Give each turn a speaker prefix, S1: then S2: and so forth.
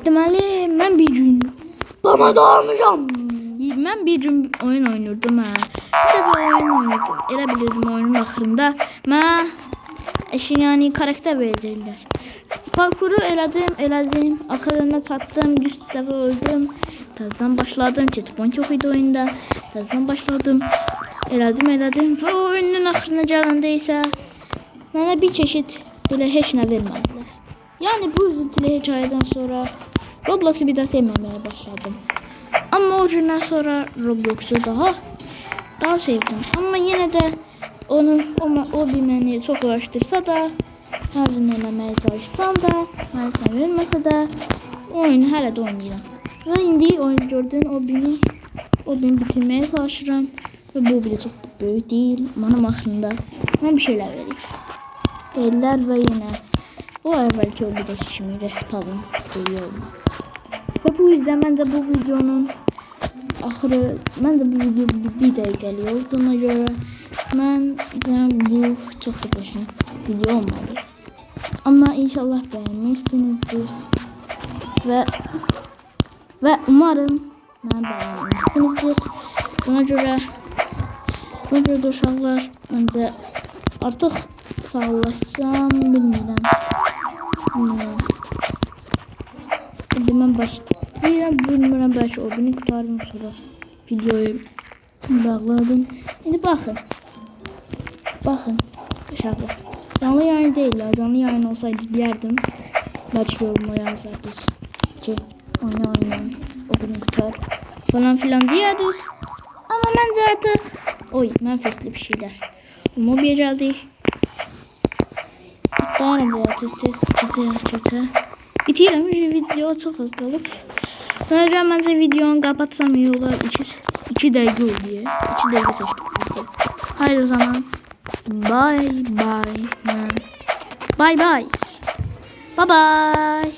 S1: Deməli, mən bir gün bana dağılmışam. Mən bir gün oyun oynuyordum ha. Bir dəfə oyun oynuyordum. Elə bilirdim oyunun axırında mən yani karakter verirlər. Parkuru elədim. Axırına çatdım. 100 dəfə öldüm. Tezden başladım. Checkpoint çok iyiydi oyunda. Tezden başladım. Elədim. Və oyunun axırına gələndə isə mənə bir çeşit belə heç nə vermədilər. Yani bu üzüntülü hikayeden sonra Roblox'u bir daha sevmemeye başladım. Ama o günden sonra Roblox'u daha sevdim. Ama yine de o bir beni çok uğraştırsa da, her gün eləməyə çalışsam da, mənə verməsə də, oyunu hələ də oynayıram. Və indi oyun gördüğün o bini bitirmeye çalışıram. Ve bu bile çok büyük değil. Benim aklımda ben bir şeyler vereyim. Eller ve yine o evvelki öldürdeki şimdi respawn geliyor. Ve bu yüzden bence bu videonun ahırı, bence bu video bir de geliyor. Ona göre bu çok da başına video olmadı. Ama inşallah beğenmişsinizdir. Ve umarım beğenmişsinizdir. Buna göre uşaqlar bence artık sağlaşsam bilmirəm. Mən başlayıram, bilmirəm, belki o beni kurtarım sonra videoyu bağladım. Şimdi bakın uşaqlar. Canlı yayın değil, canlı yayın olsaydı dilerdim. Belki yorumlara yazardık ki oyna o beni kurtar falan filan diyerdik. Ama bence artık menfesli bir şeyler. Mobiya geldik. Hatta arabaya kese. Bitiyorum, video çok az kalır. Sonra bence videonu kapatsam iyi olur. 2 dakika oluyor. 2 dakika seçtik. Hayır o zaman. Bye. Bye.